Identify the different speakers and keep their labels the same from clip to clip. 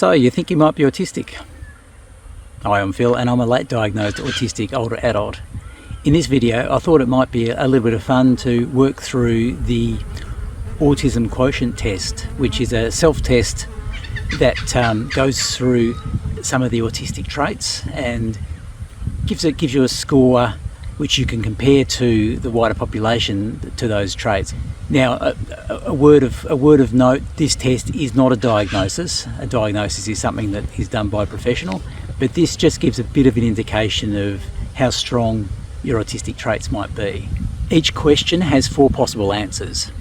Speaker 1: So you think you might be autistic? Hi, I'm Phil and I'm a late diagnosed autistic older adult. In this video I thought it might be a little bit of fun to work through the Autism Quotient test, which is a self-test that goes through some of the autistic traits and gives you a score which you can compare to the wider population to those traits. Now, a word of note: this test is not a diagnosis. A diagnosis is something that is done by a professional, but this just gives a bit of an indication of how strong your autistic traits might be. Each question has 4 possible answers: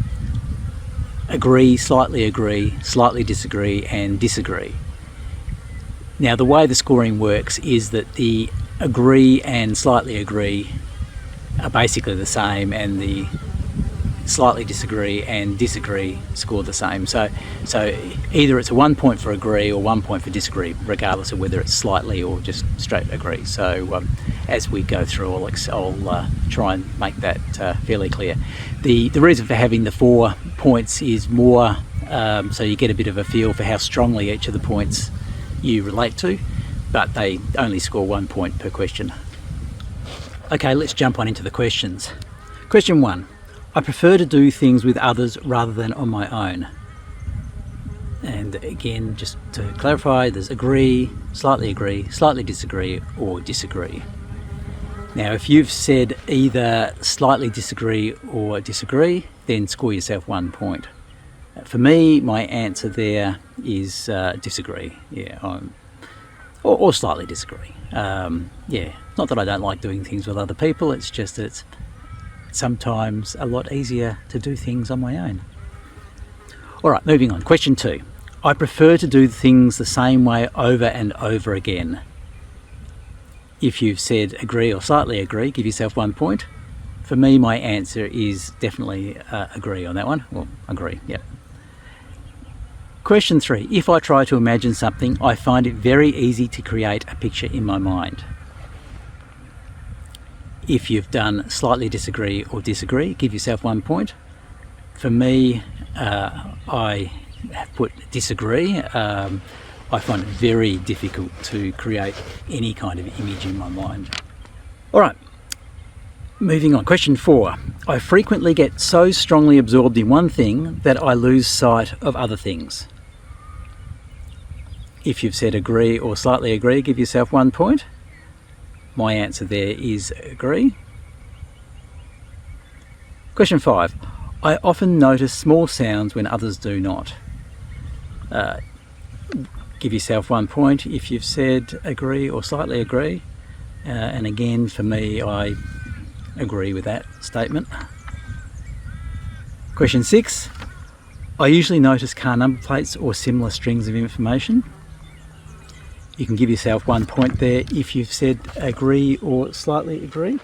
Speaker 1: agree, slightly disagree, and disagree. Now, the way the scoring works is that the agree and slightly agree are basically the same, and the slightly disagree and disagree score the same. So either it's a 1 point for agree or 1 point for disagree, regardless of whether it's slightly or just straight agree. So as we go through, I'll try and make that fairly clear. The reason for having the 4 points is more so you get a bit of a feel for how strongly each of the points you relate to, but they only score 1 point per question. Okay, let's jump on into the questions. Question 1. I prefer to do things with others rather than on my own. And again, just to clarify, there's agree, slightly disagree, or disagree. Now, if you've said either slightly disagree or disagree, then score yourself 1 point. For me, my answer there is disagree. Yeah, or slightly disagree. Yeah, not that I don't like doing things with other people, it's just that it's sometimes a lot easier to do things on my own. Alright, moving on. Question 2. I prefer to do things the same way over and over again. If you've said agree or slightly agree, give yourself 1 point. For me, my answer is definitely agree on that one. Well, agree, yep. Question 3. If I try to imagine something, I find it very easy to create a picture in my mind. If you've done slightly disagree or disagree, give yourself 1 point. For me, I have put disagree. I find it very difficult to create any kind of image in my mind. Alright, moving on. Question 4. I frequently get so strongly absorbed in one thing that I lose sight of other things. If you've said agree or slightly agree, give yourself 1 point. My answer there is agree. Question 5. I often notice small sounds when others do not. Give yourself 1 point if you've said agree or slightly agree. And again, for me, I agree with that statement. Question 6. I usually notice car number plates or similar strings of information. You can give yourself 1 point there if you've said agree or slightly agree.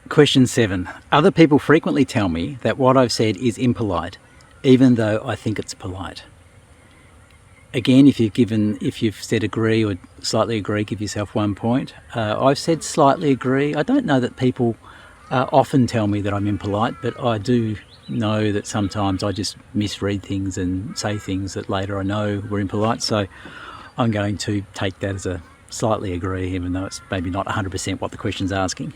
Speaker 1: Question 7. Other people frequently tell me that what I've said is impolite, even though I think it's polite. Again, if you've said agree or slightly agree, give yourself 1 point. I've said slightly agree. I don't know that people often tell me that I'm impolite, but I do know that sometimes I just misread things and say things that later I know were impolite. So I'm going to take that as a slightly agree, even though it's maybe not 100% what the question's asking.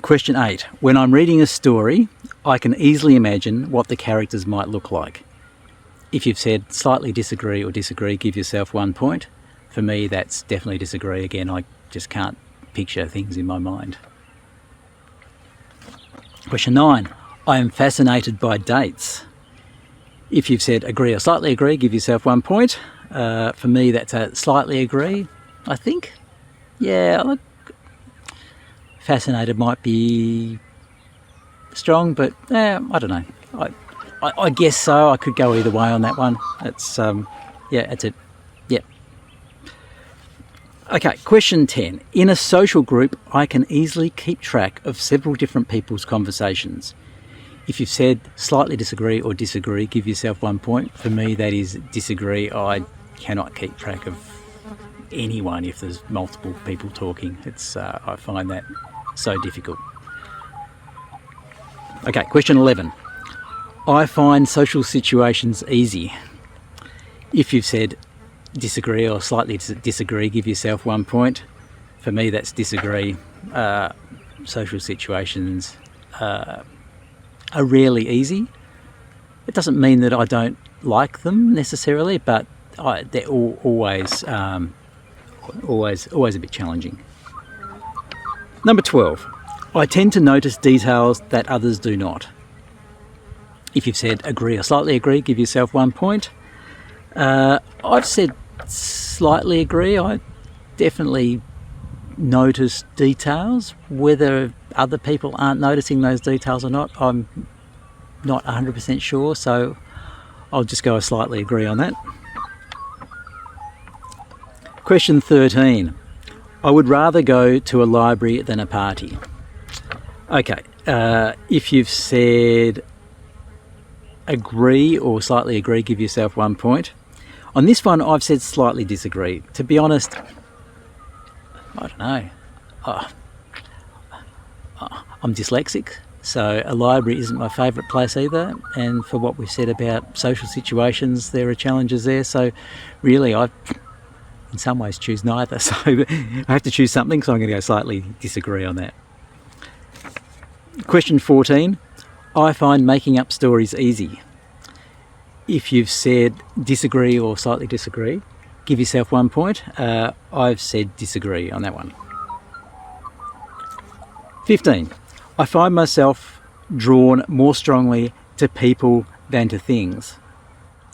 Speaker 1: Question 8. When I'm reading a story, I can easily imagine what the characters might look like. If you've said slightly disagree or disagree, give yourself 1 point. For me, that's definitely disagree. Again, I just can't picture things in my mind. Question 9. I am fascinated by dates. If you've said agree or slightly agree, give yourself 1 point. For me, that's a slightly agree, I think. Yeah, look, fascinated might be strong, but I don't know. I guess so. I could go either way on that one. It's yeah, that's it. Yep. Okay, question 10. In a social group, I can easily keep track of several different people's conversations. If you've said slightly disagree or disagree, give yourself 1 point. For me, that is disagree. I cannot keep track of anyone if there's multiple people talking. I find that so difficult. Okay, question 11. I find social situations easy. If you've said disagree or slightly disagree, give yourself 1 point. For me, that's disagree. Social situations are rarely easy. It doesn't mean that I don't like them necessarily, but they're always a bit challenging. Number 12. I tend to notice details that others do not. If you've said agree or slightly agree, give yourself 1 point. I've said slightly agree. I definitely notice details. Whether other people aren't noticing those details or not, I'm not 100% sure, so I'll just go a slightly agree on that. Question 13. I would rather go to a library than a party. Okay, if you've said agree or slightly agree, give yourself 1 point. On this one, I've said slightly disagree. To be honest, I don't know. I'm dyslexic, so a library isn't my favourite place either. And for what we've said about social situations, there are challenges there. So really, I, in some ways, choose neither. So I have to choose something, so I'm going to go slightly disagree on that. Question 14. I find making up stories easy. If you've said disagree or slightly disagree, give yourself 1 point. I've said disagree on that one. 15. I find myself drawn more strongly to people than to things.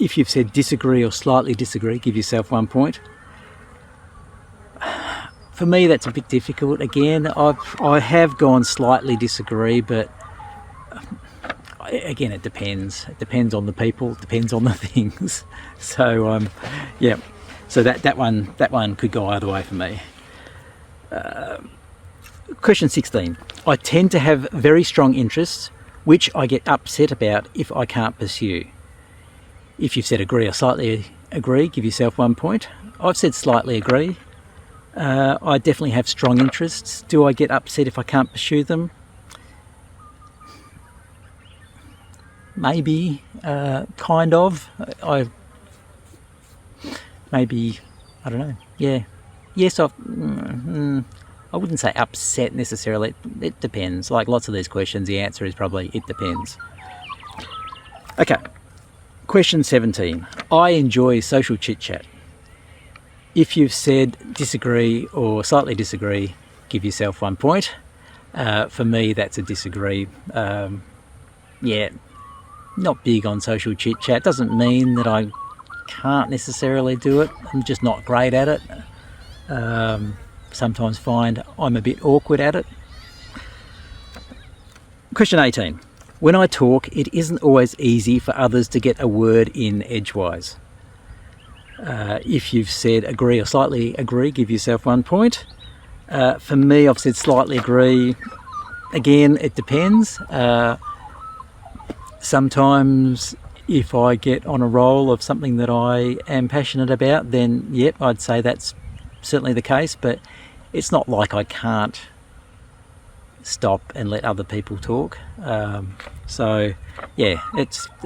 Speaker 1: If you've said disagree or slightly disagree, give yourself 1 point. For me, that's a bit difficult. Again, I have gone slightly disagree, but again, it depends. It depends on the people, it depends on the things. So, yeah. So that one could go either way for me. Question 16. I tend to have very strong interests, which I get upset about if I can't pursue. If you've said agree or slightly agree, give yourself 1 point. I've said slightly agree. I definitely have strong interests. Do I get upset if I can't pursue them? Maybe, kind of. I don't know. Yeah. Yes, I wouldn't say upset necessarily. It depends. Like lots of these questions, the answer is probably it depends. Okay. Question 17. I enjoy social chit-chat. If you've said disagree or slightly disagree, give yourself 1 point. For me, that's a disagree. Yeah, not big on social chit-chat. Doesn't mean that I can't necessarily do it. I'm just not great at it. Sometimes find I'm a bit awkward at it. Question 18. When I talk, it isn't always easy for others to get a word in edgewise. If you've said agree or slightly agree, give yourself 1 point. For me, I've said slightly agree. Again, it depends. Sometimes if I get on a roll of something that I am passionate about, then yep, I'd say that's certainly the case, but it's not like I can't stop and let other people talk. So yeah,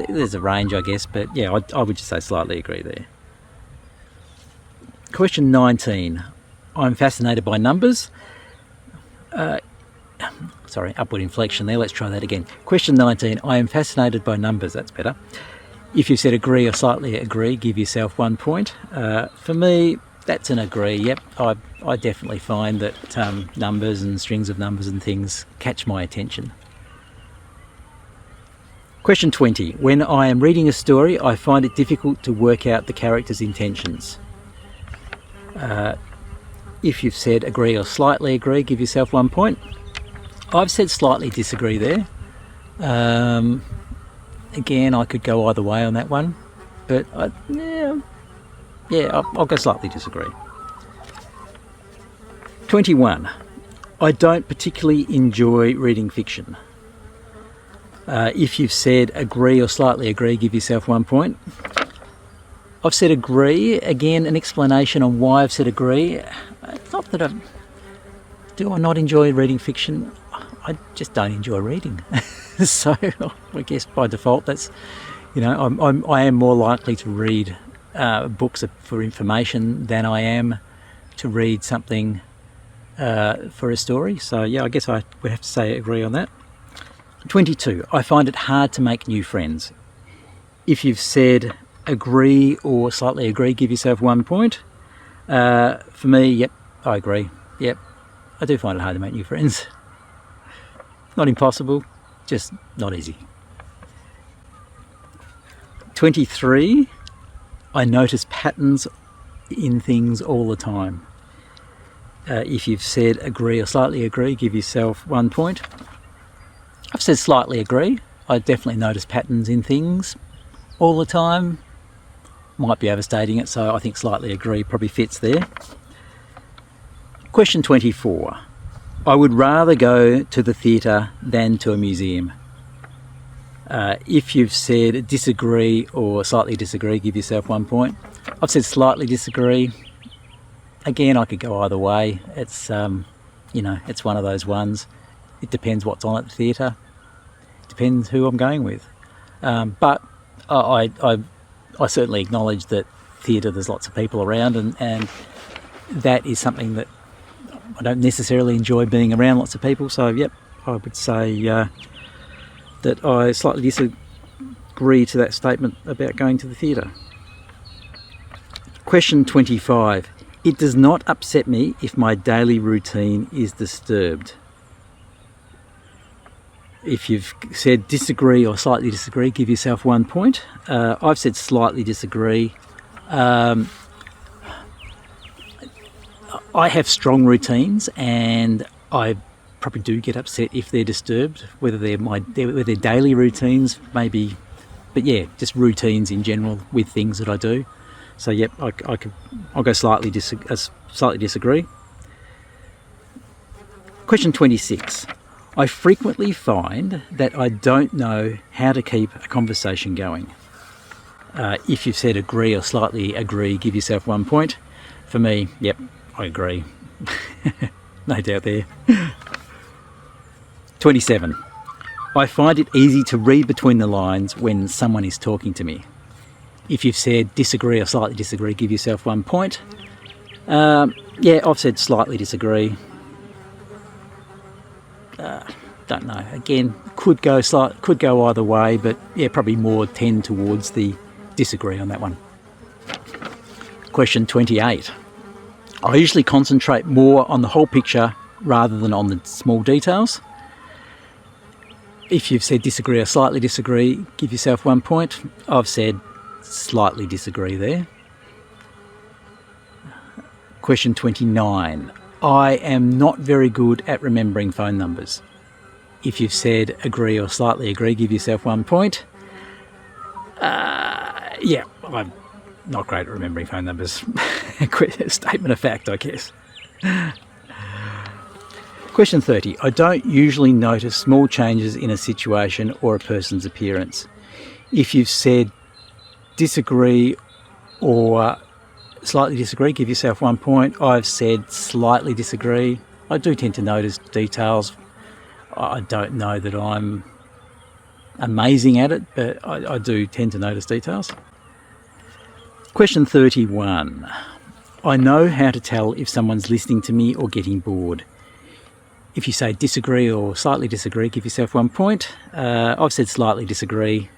Speaker 1: there's a range, I guess, but yeah, I would just say slightly agree there. Question 19. I'm fascinated by numbers. Sorry, upward inflection there. Let's try that again. Question 19. I am fascinated by numbers. That's better. If you said agree or slightly agree, give yourself 1 point. For me, that's an agree. Yep, I definitely find that numbers and strings of numbers and things catch my attention. Question 20. When I am reading a story, I find it difficult to work out the character's intentions. If you've said agree or slightly agree, give yourself 1 point. I've said slightly disagree there. Again, I could go either way on that one, but I'll go slightly disagree. 21. I don't particularly enjoy reading fiction. If you've said agree or slightly agree, give yourself 1 point. I've said agree. Again, an explanation on why I've said agree. It's not that do I not enjoy reading fiction? I just don't enjoy reading. So I guess by default, that's, I am more likely to read books for information than I am to read something for a story. So yeah, I guess I would have to say agree on that. 22. I find it hard to make new friends. If you've said agree or slightly agree, give yourself 1 point. For me, yep, I agree. Yep, I do find it hard to make new friends. Not impossible, just not easy. 23. I notice patterns in things all the time. If you've said agree or slightly agree, give yourself 1 point. I've said slightly agree. I definitely notice patterns in things all the time. Might be overstating it, so I think slightly agree probably fits there. Question 24. I would rather go to the theatre than to a museum. If you've said disagree or slightly disagree, give yourself 1 point. I've said slightly disagree. Again, I could go either way. It's it's one of those ones. It depends what's on at the theatre. Depends who I'm going with. But I certainly acknowledge that theatre, there's lots of people around, and that is something that I don't necessarily enjoy, being around lots of people. So yep, I would say that I slightly disagree to that statement about going to the theatre. Question 25. It does not upset me if my daily routine is disturbed. If you've said disagree or slightly disagree, give yourself 1 point. I've said slightly disagree. I have strong routines, and I probably do get upset if they're disturbed, whether they're daily routines, maybe, but yeah, just routines in general with things that I do. So yep, I'll go slightly disagree. Question 26. I frequently find that I don't know how to keep a conversation going. If you've said agree or slightly agree, give yourself 1 point. For me, yep, I agree. No doubt there. 27. I find it easy to read between the lines when someone is talking to me. If you've said disagree or slightly disagree, give yourself 1 point. Yeah, I've said slightly disagree. Don't know. Again, could go either way, but yeah, probably more tend towards the disagree on that one. Question 28. I usually concentrate more on the whole picture rather than on the small details. If you've said disagree or slightly disagree, give yourself 1 point. I've said slightly disagree there. Question 29. I am not very good at remembering phone numbers. If you've said agree or slightly agree, give yourself 1 point. Yeah, I'm not great at remembering phone numbers. Statement of fact, I guess. Question 30. I don't usually notice small changes in a situation or a person's appearance. If you've said disagree or slightly disagree, give yourself 1 point. I've said slightly disagree. I do tend to notice details. I don't know that I'm amazing at it, but I do tend to notice details. Question 31. I know how to tell if someone's listening to me or getting bored. If you say disagree or slightly disagree, give yourself 1 point. I've said slightly disagree.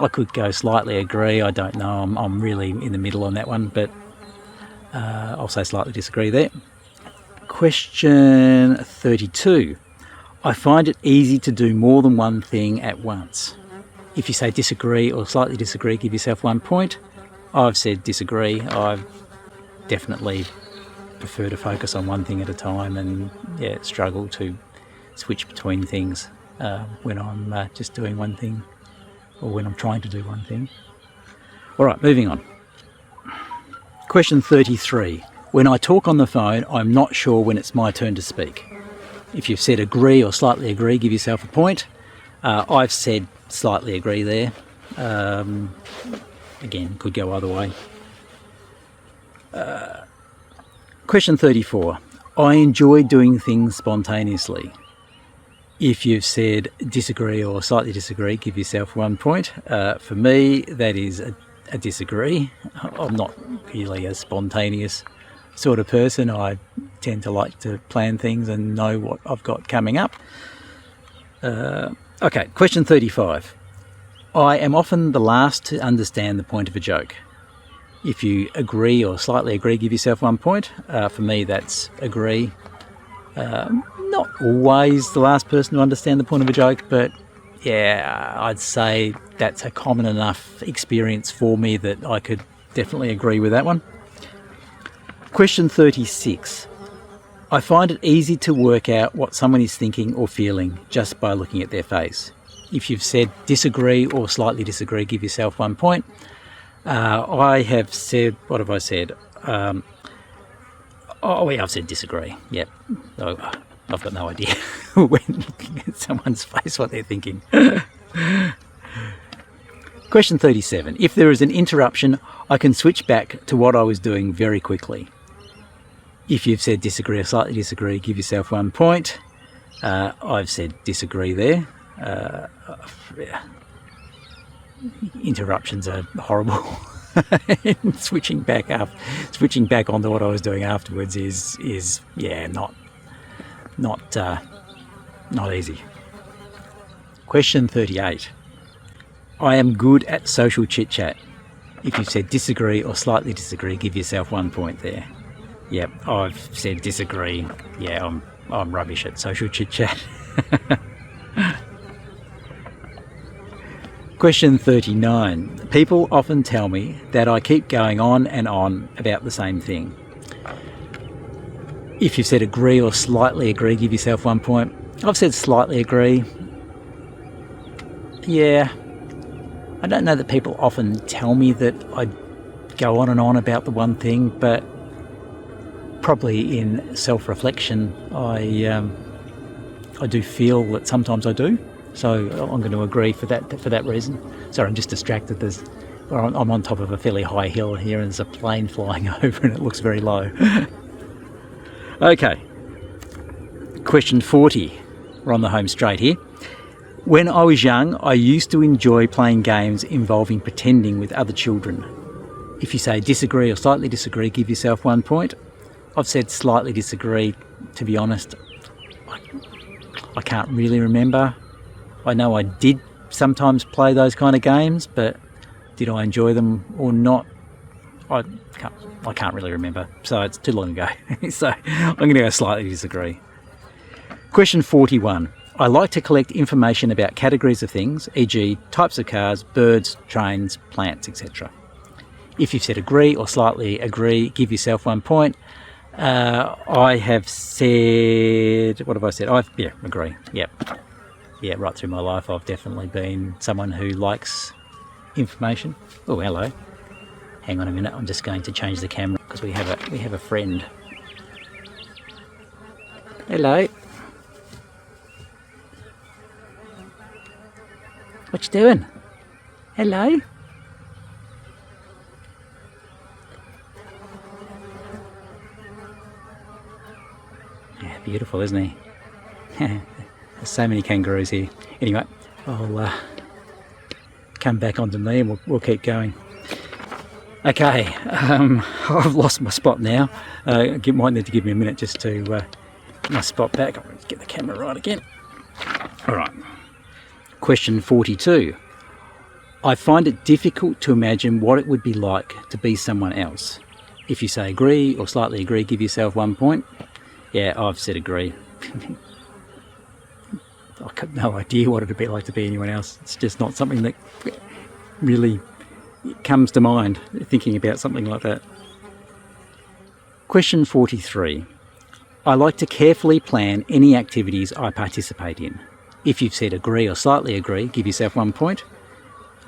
Speaker 1: I could go slightly agree. I don't know. I'm really in the middle on that one, but I'll say slightly disagree there. Question 32. I find it easy to do more than one thing at once. If you say disagree or slightly disagree, give yourself 1 point. I've said disagree. I definitely prefer to focus on one thing at a time, and yeah, struggle to switch between things when I'm just doing one thing, or when I'm trying to do one thing. All right, moving on. Question 33. When I talk on the phone, I'm not sure when it's my turn to speak. If you've said agree or slightly agree, give yourself a point. I've said slightly agree there. Again, could go either way. Question 34. I enjoy doing things spontaneously. If you've said disagree or slightly disagree, give yourself 1 point. For me, that is a disagree. I'm not really a spontaneous sort of person. I tend to like to plan things and know what I've got coming up. Okay, question 35. I am often the last to understand the point of a joke. If you agree or slightly agree, give yourself 1 point. For me, that's agree. Not always the last person to understand the point of a joke, but yeah, I'd say that's a common enough experience for me that I could definitely agree with that one. Question 36. I find it easy to work out what someone is thinking or feeling just by looking at their face. If you've said disagree or slightly disagree, give yourself 1 point. I have said, what have I said? I've said disagree. Yep. So I've got no idea when looking at someone's face what they're thinking. Question 37. If there is an interruption, I can switch back to what I was doing very quickly. If you've said disagree or slightly disagree, give yourself 1 point. I've said disagree there. Interruptions are horrible. switching back onto what I was doing afterwards is not easy. Question 38. I am good at social chit chat. If you've said disagree or slightly disagree, give yourself 1 point there. Yep, I've said disagree. Yeah, I'm rubbish at social chit chat. Question 39. People often tell me that I keep going on and on about the same thing. If you've said agree or slightly agree, give yourself 1 point. I've said slightly agree. Yeah, I don't know that people often tell me that I go on and on about the one thing, but probably in self-reflection, I do feel that sometimes I do. So I'm going to agree for that reason. Sorry, I'm just distracted. I'm on top of a fairly high hill here and there's a plane flying over and it looks very low. Okay, question 40. We're on the home straight here. When I was young, I used to enjoy playing games involving pretending with other children. If you say disagree or slightly disagree, give yourself 1 point. I've said slightly disagree. To be honest, I can't really remember. I know I did sometimes play those kind of games, but did I enjoy them or not? I can't really remember. So it's too long ago. So I'm going to go slightly disagree. Question 41. I like to collect information about categories of things, e.g. types of cars, birds, trains, plants, etc. If you've said agree or slightly agree, give yourself 1 point. I have said, what have I said? Agree. Yep. Yeah, right through my life, I've definitely been someone who likes information. Oh, hello. Hang on a minute. I'm just going to change the camera because we have a friend. Hello. What you doing? Hello. Yeah, beautiful, isn't he? There's so many kangaroos here. Anyway, I'll come back onto me and we'll keep going. Okay, I've lost my spot now. Might need to give me a minute just to get my spot back. I'll get the camera right again. All right. Question 42. I find it difficult to imagine what it would be like to be someone else. If you say agree or slightly agree, give yourself 1 point. Yeah, I've said agree. I've got no idea what it would be like to be anyone else. It's just not something that really comes to mind, thinking about something like that. Question 43. I like to carefully plan any activities I participate in. If you've said agree or slightly agree, give yourself 1 point.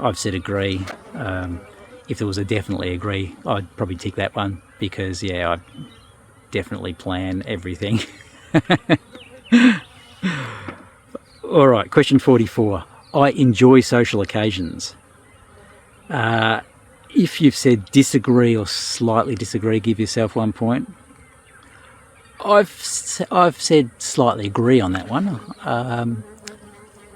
Speaker 1: I've said agree. If there was a definitely agree, I'd probably tick that one because, yeah, I definitely plan everything. All right, question 44. I enjoy social occasions. If you've said disagree or slightly disagree, give yourself 1 point. I've said slightly agree on that one.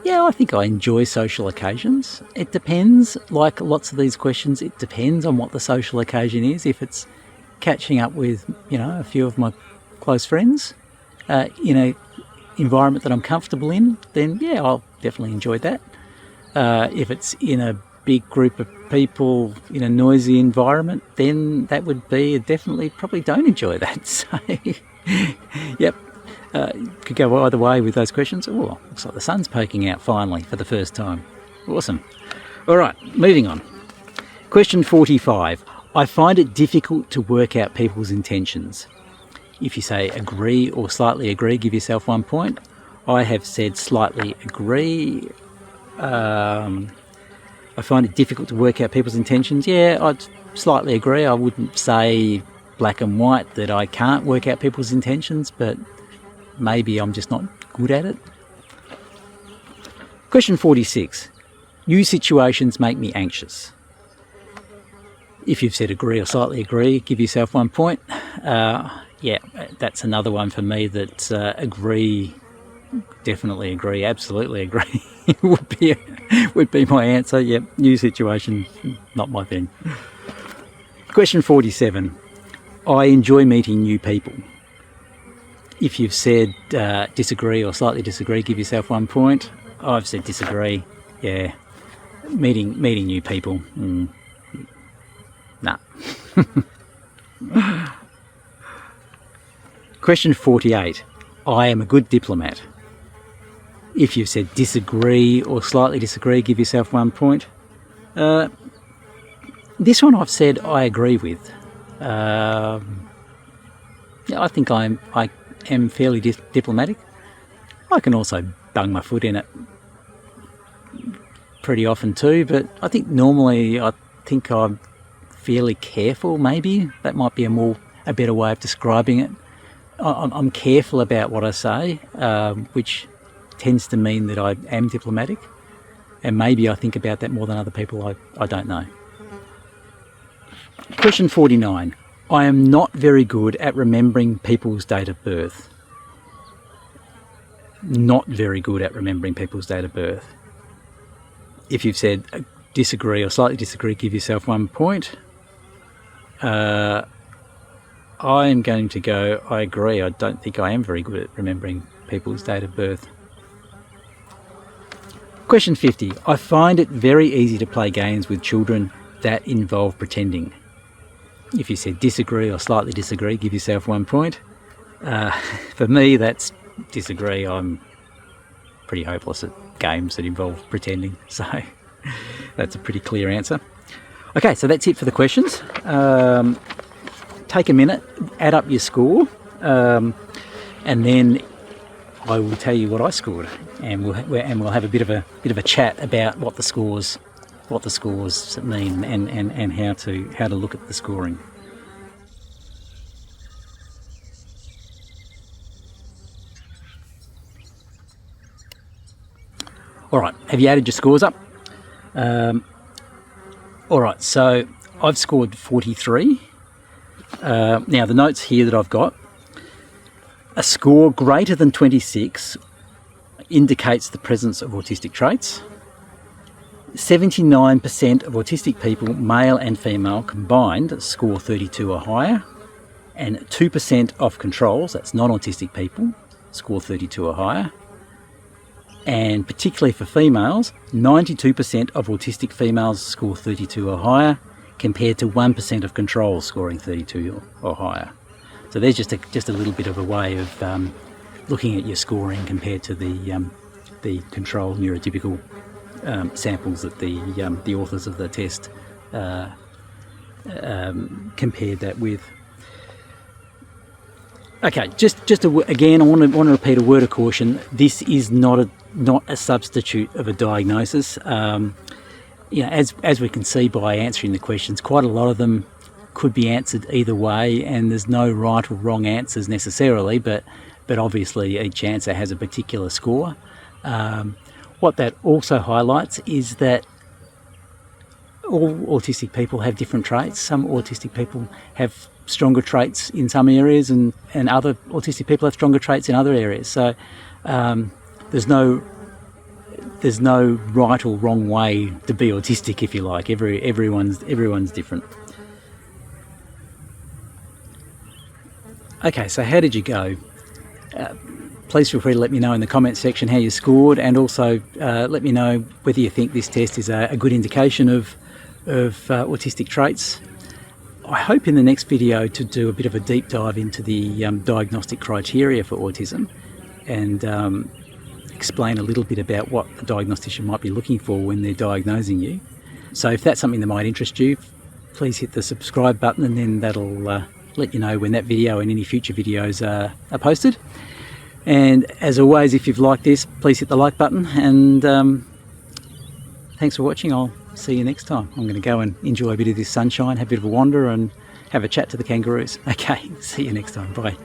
Speaker 1: Yeah, I think I enjoy social occasions. It depends, like lots of these questions, it depends on what the social occasion is. If it's catching up with, a few of my close friends in a environment that I'm comfortable in, then yeah, I'll definitely enjoy that. If it's in a big group of people in a noisy environment, then that would be definitely probably don't enjoy that. So, yep. Could go either way with those questions. Oh, looks like the sun's poking out finally for the first time. Awesome. All right, moving on. Question 45. I find it difficult to work out people's intentions. If you say agree or slightly agree, give yourself 1 point. I have said slightly agree. I find it difficult to work out people's intentions. Yeah, I'd slightly agree. I wouldn't say black and white that I can't work out people's intentions, but maybe I'm just not good at it. Question 46. New situations make me anxious. If you've said agree or slightly agree, give yourself 1 point. Yeah, that's another one for me that agree, definitely agree, absolutely agree would be my answer. Yep, new situation, not my thing. Question 47. I enjoy meeting new people. If you've said disagree or slightly disagree, give yourself 1 point. I've said disagree. Yeah, meeting new people. Nah. Question 48. I am a good diplomat. If you've said disagree or slightly disagree, give yourself 1 point. This one I've said I agree with. Yeah, I think I am fairly diplomatic. I can also bung my foot in it pretty often too, but I think normally I think I'm fairly careful. Maybe that might be a better way of describing it. I'm careful about what I say, which tends to mean that I am diplomatic, and maybe I think about that more than other people. I don't know. Question 49. I am not very good at remembering people's date of birth. Not very good at remembering people's date of birth. If you've said disagree or slightly disagree, give yourself 1 point. I am going to go, I agree. I don't think I am very good at remembering people's date of birth. Question 50. I find it very easy to play games with children that involve pretending. If you said disagree or slightly disagree, give yourself 1 point. For me, that's disagree. I'm pretty hopeless at games that involve pretending, so that's a pretty clear answer. Okay, so that's it for the questions. Take a minute, add up your score, and then I will tell you what I scored, and we'll have a bit of a chat about what the scores mean and how to look at the scoring. All right, have you added your scores up? All right, so I've scored 43. Now the notes here that I've got, a score greater than 26 indicates the presence of autistic traits. 79% of autistic people, male and female combined, score 32 or higher, and 2% of controls, that's non-autistic people, score 32 or higher. And particularly for females, 92% of autistic females score 32 or higher, compared to 1% of controls scoring 32 or higher. So there's just a little bit of a way of looking at your scoring compared to the control neurotypical samples that the authors of the test compared that with. Okay, again, I want to repeat a word of caution. This is not a substitute of a diagnosis. As we can see by answering the questions, quite a lot of them could be answered either way, and there's no right or wrong answers necessarily, but obviously each answer has a particular score. What that also highlights is that all autistic people have different traits. Some autistic people have stronger traits in some areas, and other autistic people have stronger traits in other areas. So there's no there's no right or wrong way to be autistic, if you like. Everyone's different. Okay, so how did you go? Please feel free to let me know in the comments section how you scored, and also let me know whether you think this test is a good indication of autistic traits. I hope in the next video to do a bit of a deep dive into the diagnostic criteria for autism, and explain a little bit about what a diagnostician might be looking for when they're diagnosing you. So if that's something that might interest you, please hit the subscribe button, and then that'll let you know when that video and any future videos are posted. And as always, if you've liked this, please hit the like button, and thanks for watching. I'll see you next time. I'm going to go and enjoy a bit of this sunshine, have a bit of a wander, and have a chat to the kangaroos. Okay, see you next time. Bye.